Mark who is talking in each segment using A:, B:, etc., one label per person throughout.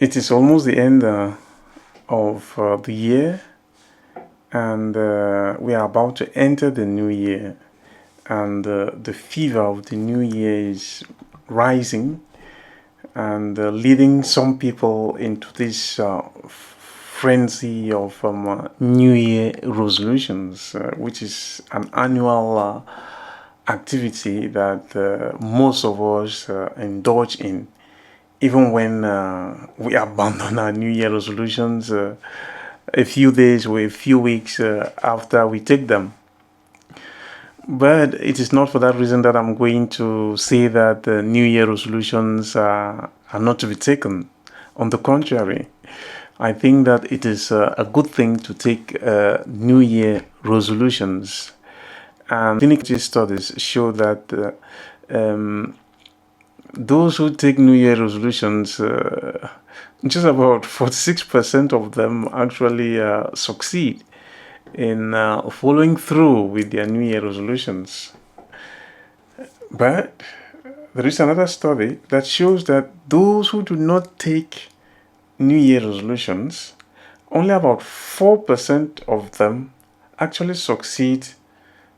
A: It is almost the end of the year, and we are about to enter the new year, and the fever of the new year is rising and leading some people into this frenzy of new year resolutions, which is an annual activity that most of us indulge in, even when we abandon our New Year resolutions a few days or a few weeks after we take them. But it is not for that reason that I'm going to say that New Year resolutions are not to be taken. On the contrary, I think that it is a good thing to take New Year resolutions. And clinical studies show that those who take New Year resolutions, just about 46% of them actually succeed in following through with their New Year resolutions. But there is another study that shows that those who do not take New Year resolutions, only about 4% of them actually succeed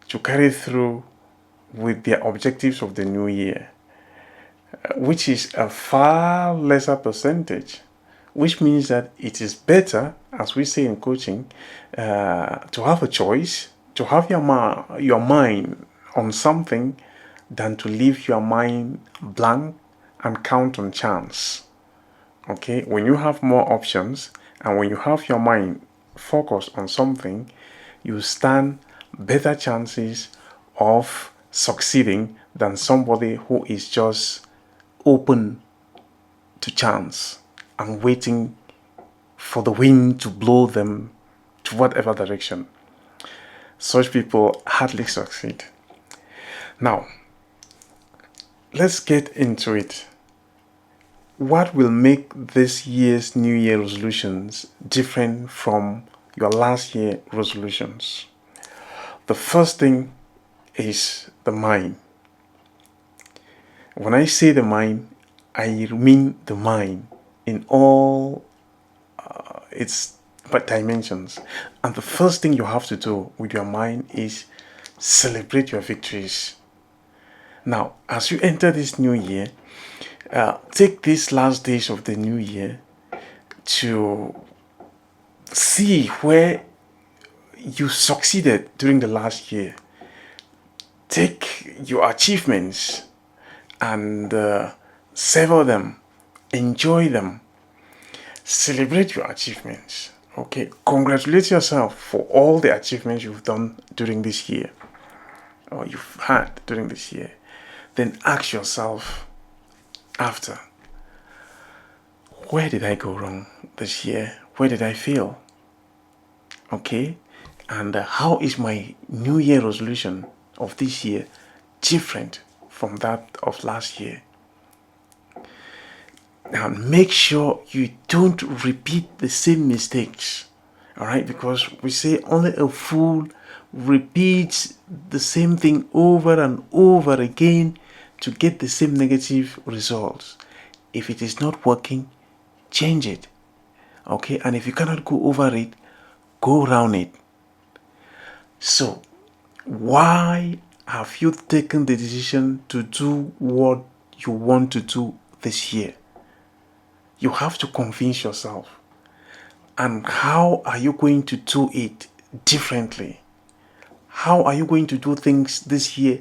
A: to carry through with their objectives of the new year, which is a far lesser percentage, which means that it is better, as we say in coaching, to have a choice, to have your mind on something than to leave your mind blank and count on chance. Okay, when you have more options and when you have your mind focused on something, you stand better chances of succeeding than somebody who is just open to chance and waiting for the wind to blow them to whatever direction. Such people hardly succeed. Now, let's get into it. What will make this year's New Year resolutions different from your last year resolutions? The first thing is the mind. When I say the mind, I mean the mind in all its dimensions. And the first thing you have to do with your mind is celebrate your victories. Now, as you enter this new year, take these last days of the new year to see where you succeeded during the last year. Take your achievements and savor them, enjoy them, celebrate your achievements. Okay, congratulate yourself for all the achievements you've done during this year or you've had during this year. Then ask yourself after, where did I go wrong this year? Where did I fail? Okay, and how is my New Year resolution of this year different from that of last year? Now, make sure you don't repeat the same mistakes, all right? Because we say only a fool repeats the same thing over and over again to get the same negative results. If it is not working, change it, okay? And if you cannot go over it, go around it. So, why have you taken the decision to do what you want to do this year? You have to convince yourself. And how are you going to do it differently? How are you going to do things this year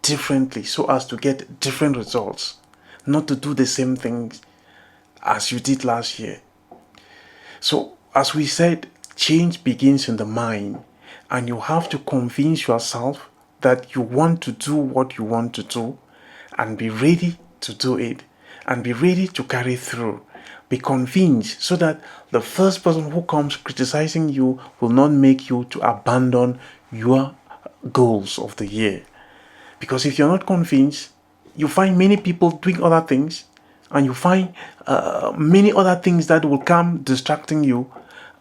A: differently so as to get different results? Not to do the same things as you did last year. So, as we said, change begins in the mind. And you have to convince yourself that you want to do what you want to do and be ready to do it and be ready to carry through. Be convinced so that the first person who comes criticizing you will not make you to abandon your goals of the year. Because if you're not convinced, you find many people doing other things and you find many other things that will come distracting you,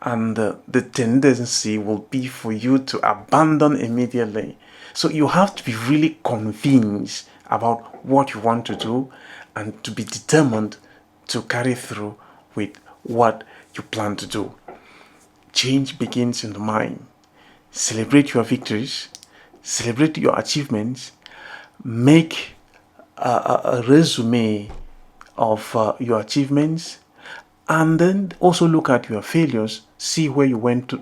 A: and the tendency will be for you to abandon immediately. So you have to be really convinced about what you want to do and to be determined to carry through with what you plan to do. Change begins in the mind. Celebrate your victories, celebrate your achievements, make a resume of your achievements, and then also look at your failures, see where you went to,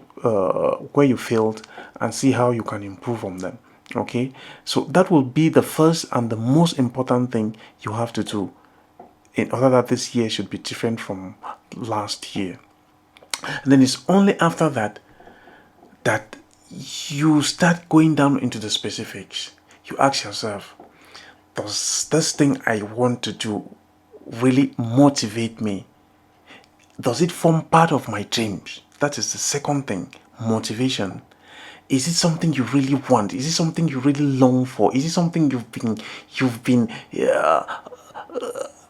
A: where you failed, and see how you can improve on them. Okay, so that will be the first and the most important thing you have to do in order that this year should be different from last year. And then it's only after that that you start going down into the specifics. You ask yourself, does this thing I want to do really motivate me? Does it form part of my dreams? That is the second thing. Motivation. Is it something you really want? Is it something you really long for? Is it something you've been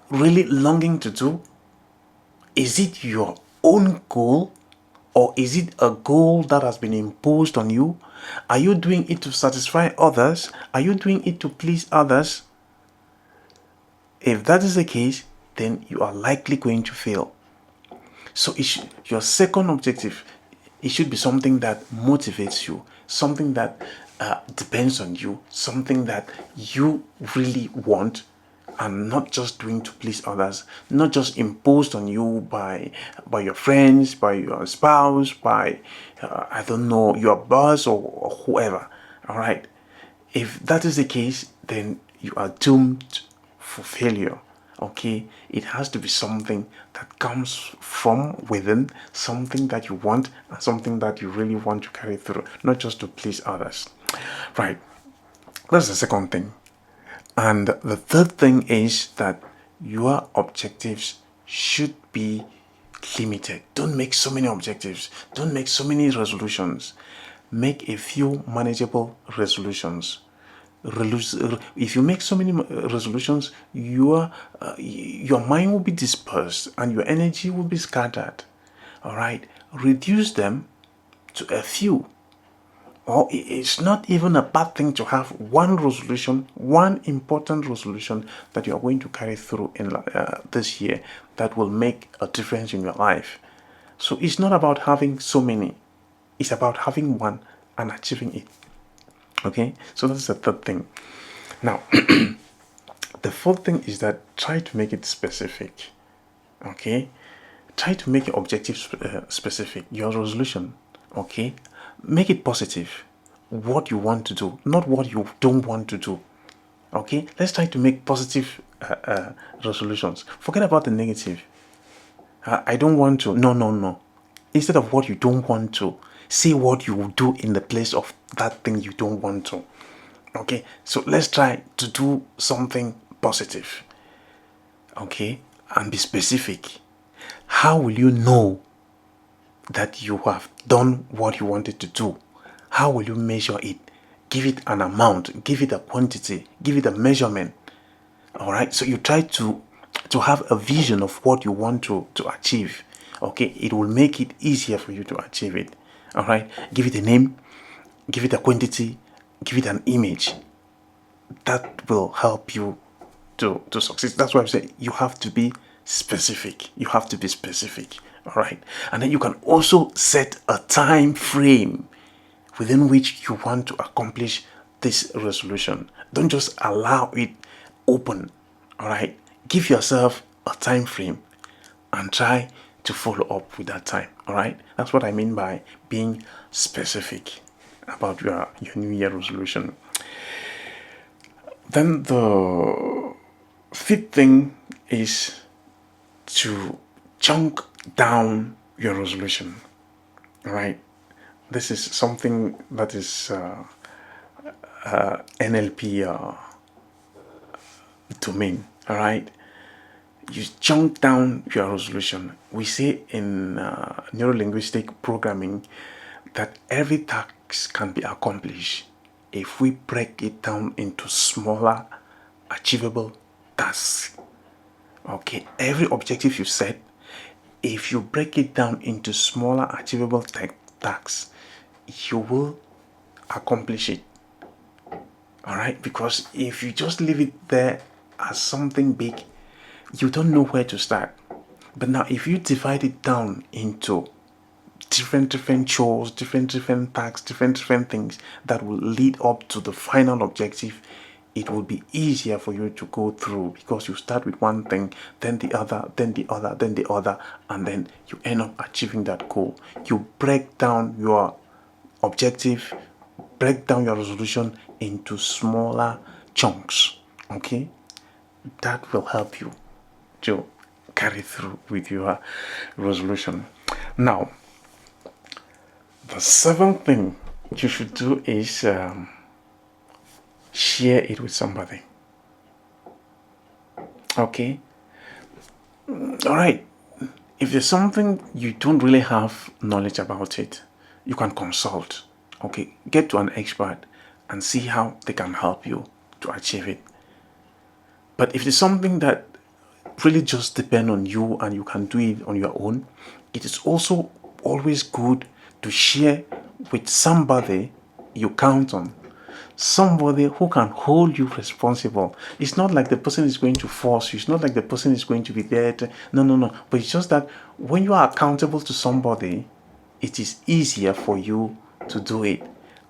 A: really longing to do? Is it your own goal, or is it a goal that has been imposed on you? Are you doing it to satisfy others? Are you doing it to please others? If that is the case, then you are likely going to fail. So your second objective, it should be something that motivates you, something that depends on you, something that you really want, and not just doing to please others, not just imposed on you by your friends, by your spouse, by I don't know, your boss, or whoever. All right. If that is the case, then you are doomed for failure. Okay, it has to be something that comes from within, something that you want, and something that you really want to carry through, not just to please others. Right. That's the second thing. And the third thing is that your objectives should be limited. Don't make so many objectives. Don't make so many resolutions. Make a few manageable resolutions. If you make so many resolutions, your mind will be dispersed and your energy will be scattered. All right, reduce them to a few. Or it's not even a bad thing to have one resolution, one important resolution that you are going to carry through in this year that will make a difference in your life. So it's not about having so many, it's about having one and achieving it. Okay, so that's the third thing. Now, the fourth thing is that try to make it specific. Okay, try to make your objective specific, your resolution. Okay, make it positive. What you want to do, not what you don't want to do. Okay, let's try to make positive resolutions. Forget about the negative. I don't want to. No, no, no. Instead of what you don't want to, say what you will do in the place of that thing you don't want to. Okay, so let's try to do something positive. Okay, and be specific. How will you know that you have done what you wanted to do? How will you measure it? Give it an amount, give it a quantity, give it a measurement. All right, so you try to have a vision of what you want to achieve. Okay, it will make it easier for you to achieve it. All right, give it a name, give it a quantity, give it an image. That will help you to succeed. That's why I say you have to be specific. You have to be specific. All right, and then you can also set a time frame within which you want to accomplish this resolution. Don't just allow it open. All right, give yourself a time frame and try to follow up with that time. All right, that's what I mean by being specific about your new year resolution. Then the fifth thing is to chunk down your resolution. All right, this is something that is NLP domain. All right, you chunk down your resolution. We say in neuro-linguistic programming that every task can be accomplished if we break it down into smaller, achievable tasks. Okay, every objective you set, if you break it down into smaller, achievable tasks, you will accomplish it. All right, because if you just leave it there as something big, you don't know where to start. But now if you divide it down into different chores, different tasks, different things that will lead up to the final objective, it will be easier for you to go through, because you start with one thing, then the other, then the other, then the other, and then you end up achieving that goal. You break down your objective, break down your resolution into smaller chunks. Okay, that will help you to carry through with your resolution. Now, the seventh thing you should do is share it with somebody. Okay? All right. If there's something you don't really have knowledge about it, you can consult. Okay? Get to an expert and see how they can help you to achieve it. But if it's something that really just depends on you and you can do it on your own, it is also always good to share with somebody you count on, somebody who can hold you responsible. It's not like the person is going to force you, it's not like the person is going to be there to, no, but it's just that when you are accountable to somebody, it is easier for you to do it.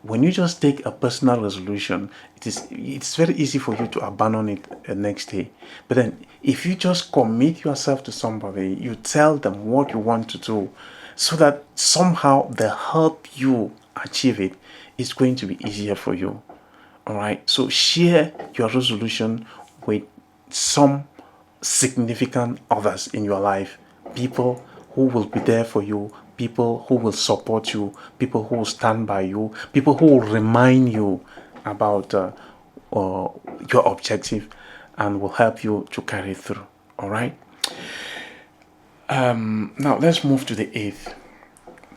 A: When you just take a personal resolution, it's very easy for you to abandon it the next day. But then if you just commit yourself to somebody, you tell them what you want to do, so that somehow they help you achieve it, it's going to be easier for you. All right, so share your resolution with some significant others in your life, people who will be there for you, people who will support you, people who will stand by you, people who will remind you about your objective and will help you to carry through. All right. Now let's move to the eighth.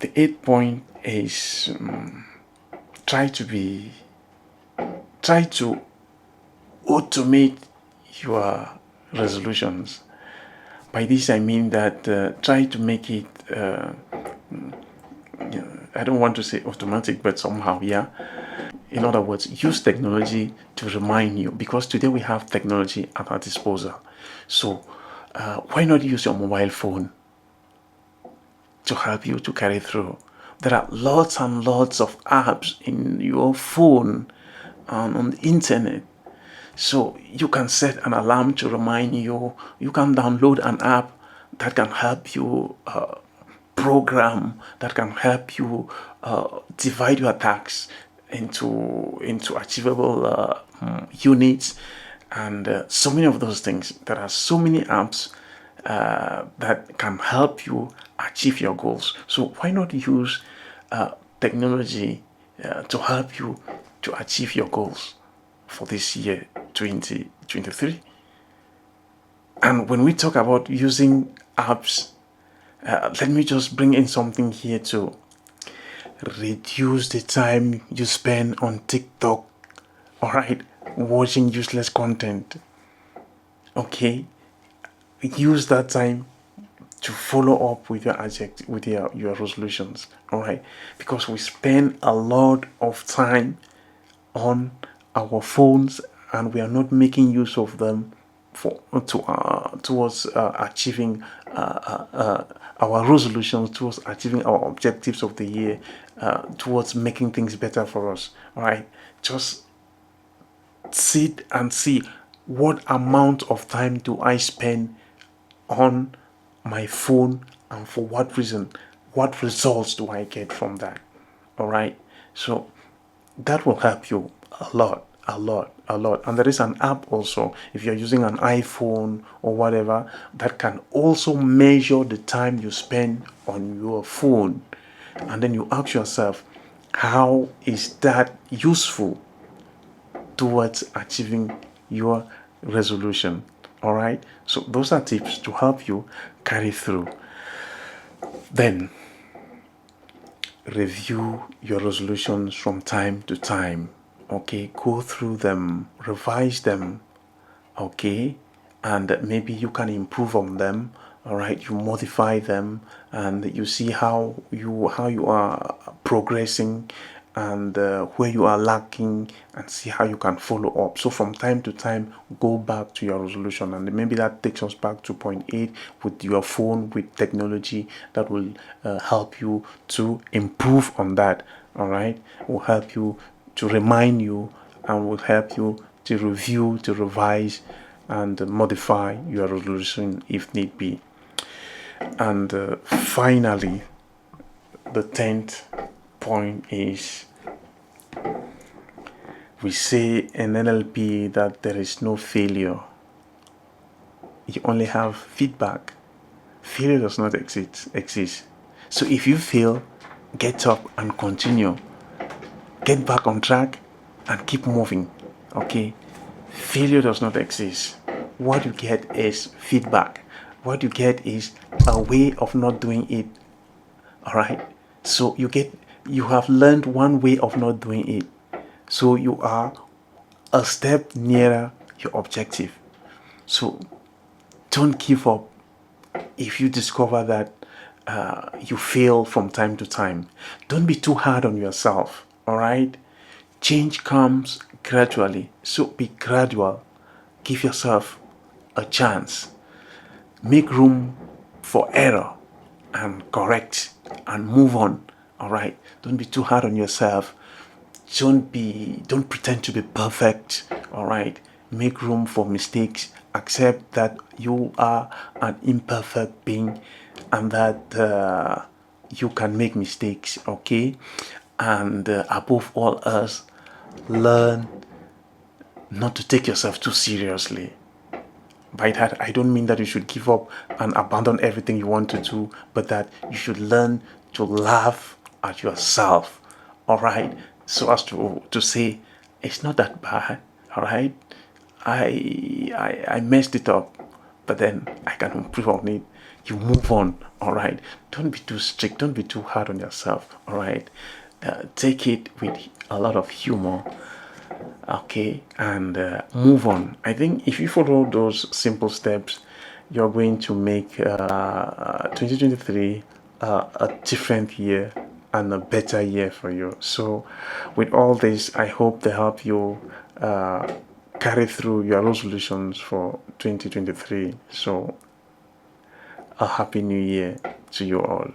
A: The eighth point is try to automate your resolutions. By this I mean that try to make it I don't want to say automatic, but somehow, yeah. In other words, use technology to remind you, because today we have technology at our disposal. So why not use your mobile phone to help you to carry through? There are lots and lots of apps in your phone and on the internet. So you can set an alarm to remind you. You can download an app that can help you program, that can help you divide your tasks into achievable units, and so many of those things. There are so many apps that can help you achieve your goals. So why not use technology to help you to achieve your goals for this year 2023? And when we talk about using apps, let me just bring in something here too. Reduce the time you spend on TikTok, all right, watching useless content. Okay, use that time to follow up with your resolutions. All right, because we spend a lot of time on our phones and we are not making use of them towards achieving our resolutions, towards achieving our objectives of the year, towards making things better for us. All right, just sit and see, what amount of time do I spend on my phone, and for what reason? What results do I get from that? All right, so that will help you a lot. And there is an app also, if you're using an iPhone or whatever, that can also measure the time you spend on your phone, and then you ask yourself, how is that useful towards achieving your resolution? All right, so those are tips to help you carry through. Then review your resolutions from time to time. Okay, go through them, revise them. Okay, and maybe you can improve on them. All right, you modify them and you see how you are progressing, and where you are lacking, and see how you can follow up. So from time to time, go back to your resolution, and maybe that takes us back to point 8 with your phone, with technology that will help you to improve on that. All right, will help you to remind you, and will help you to review, to revise, and modify your resolution if need be. And finally, the 10th point is, we say in NLP that there is no failure. You only have feedback. Failure does not exist. So if you fail, get up and continue. Get back on track and keep moving. Okay? Failure does not exist. What you get is feedback. What you get is a way of not doing it. All right? So you have learned one way of not doing it. So you are a step nearer your objective. So don't give up if you discover that you fail from time to time. Don't be too hard on yourself. All right? Change comes gradually. So be gradual. Give yourself a chance. Make room for error and correct and move on. All right? Don't be too hard on yourself. Don't pretend to be perfect. All right? Make room for mistakes. Accept that you are an imperfect being, and that you can make mistakes. Okay? And above all else, learn not to take yourself too seriously. By that, I don't mean that you should give up and abandon everything you want to do, but that you should learn to laugh at yourself. All right? So as to say, it's not that bad. All right? I messed it up, but then I can improve on it. You move on. All right? Don't be too strict. Don't be too hard on yourself. All right? Take it with a lot of humor. Okay, and move on. I think if you follow those simple steps, you're going to make 2023 a different year and a better year for you. So with all this, I hope they help you carry through your resolutions for 2023. So a happy new year to you all.